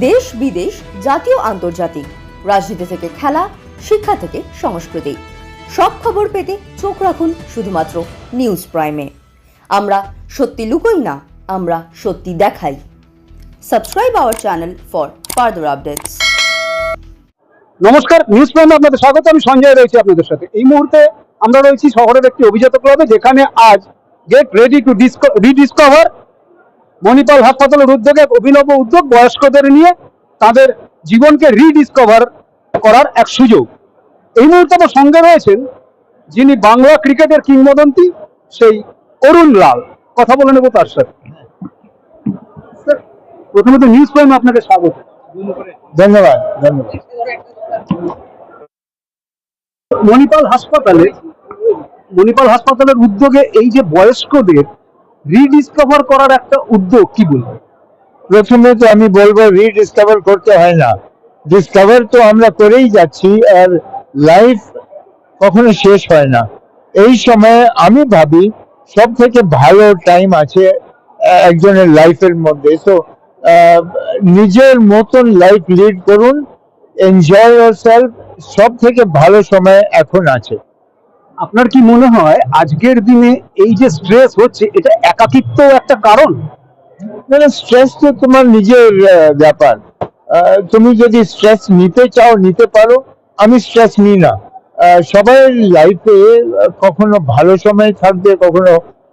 দেশ বিদেশ, জাতীয় আন্তর্জাতিক, রাজনীতি থেকে খেলা, শিক্ষা থেকে সংস্কৃতি, সব খবর পেতে চোখ রাখুন শুধুমাত্র নিউজ প্রাইমে। আমরা সত্যি লুকোই না, আমরা সত্যি দেখাই। Subscribe our channel for further updates. নমস্কার, নিউজ প্রাইমে আপনাদের স্বাগত। আমি সঞ্জয় রয়েছি আপনাদের সাথে। এই মুহূর্তে আমরা রয়েছি শহরের একটি অভিজাত ক্লাবে, যেখানে আজ get ready to rediscover Manipal হাসপাতালের উদ্যোগে অভিনব উদ্যোগ, বয়স্কদের নিয়ে তাদের জীবনকে রিডিসকভার করার এক সুযোগ। এই মুহূর্তে আমার সঙ্গে রয়েছেন যিনি বাংলা ক্রিকেটের কিংবদন্তি, সেই অরুণ লাল। কথা বলে নেব তার সাথে। প্রথমত নিউজ প্রাইমে আপনাকে স্বাগত। ধন্যবাদ ধন্যবাদ। মণিপাল হাসপাতালের উদ্যোগে এই যে বয়স্কদের রিডিসকভার করার একটা উদ্যোগ, কি বলবো? প্রথমে তো আমি বলবো রিডিসকভার করতে হয় না, ডিসকভার তো আমরা করেই যাচ্ছি, আর লাইফ কখনো শেষ হয় না। এই সময়ে আমি ভাবি সব থেকে ভালো টাইম আছে একজনের লাইফের মধ্যে। তো নিজের মতন লাইফ লিড করুন, এনজয় ইয়োরসেলফ। সব থেকে ভালো সময় এখন আছে। আপনার কি মনে হয় আজকের দিনে এই যে স্ট্রেস হচ্ছে, এটা একাকিত্ব একটা কারণ? মানে স্ট্রেস তো তোমার নিজের ব্যাপার। তুমি যদি স্ট্রেস নিতে চাও নিতে পারো, আমি স্ট্রেস নিই না। সবাই লাইফে কখনো ভালো সময় থাকবে, কখনো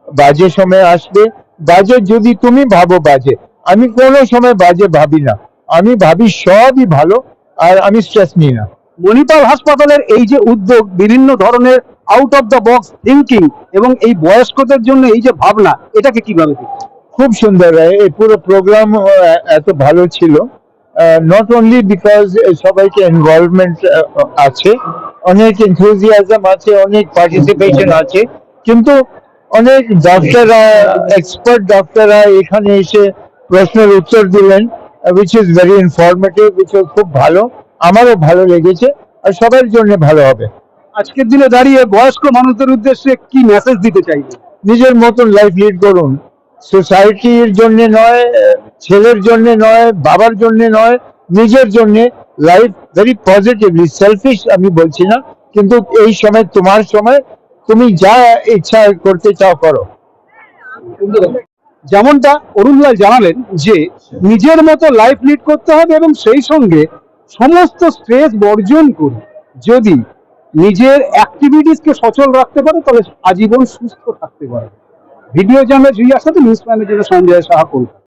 বাজে সময় আসবে। বাজে যদি তুমি ভাবো বাজে, আমি কোনো সময় বাজে ভাবি না। আমি ভাবি সবই ভালো, আর আমি স্ট্রেস নিই না। মণিপাল হাসপাতালের এই যে উদ্যোগ, বিভিন্ন ধরনের out of the box thinking এবং এই বয়স্কদের জন্য এই যে ভাবনা, এটাকে কিভাবে দেখছেন? খুব সুন্দর। এই পুরো প্রোগ্রাম এত ভালো ছিল, নট অনলি বিকজ সবাইকে ইনভলভমেন্ট আছে, অনেক এনথুজিয়াজম আছে, অনেক পার্টিসিপেশন আছে, কিন্তু অনেক ডাক্তাররা, এক্সপার্ট ডাক্তাররা এখানে এসে প্রশ্নের উত্তর দিলেন, which is very informative, which was খুব ভালো। আমারও ভালো লেগেছে, আর সবার জন্য ভালো হবে। আজকের দিনে দাঁড়িয়ে বয়স্ক মানুষদের উদ্দেশ্যে কি মেসেজ দিতে চাইবেন? নিজের মতন লাইফ লিড করুন, সোসাইটির জন্য নয়, ছেলের জন্য নয়, বাবার জন্য নয়, নিজের জন্য লাইফ ভেরি পজিটিভলি। সেলফিশ আমি বলছি না, কিন্তু এই সময় তোমার সময়, তুমি যা ইচ্ছা করতে চাও করো। যেমনটা অরুণলাল জানালেন যে নিজের মতো লাইফ লিড করতে হবে এবং সেই সঙ্গে সমস্ত স্ট্রেস বর্জন করে যদি নিজের অ্যাক্টিভিটিসকে সচল রাখতে পারে, তাহলে আজীবন সুস্থ থাকতে পারে। ভিডিও জার্নালিস্ট রিয়ার সাথে নিউজ প্রাইমের জন্য সঞ্জয় সাহা, কলকাতা।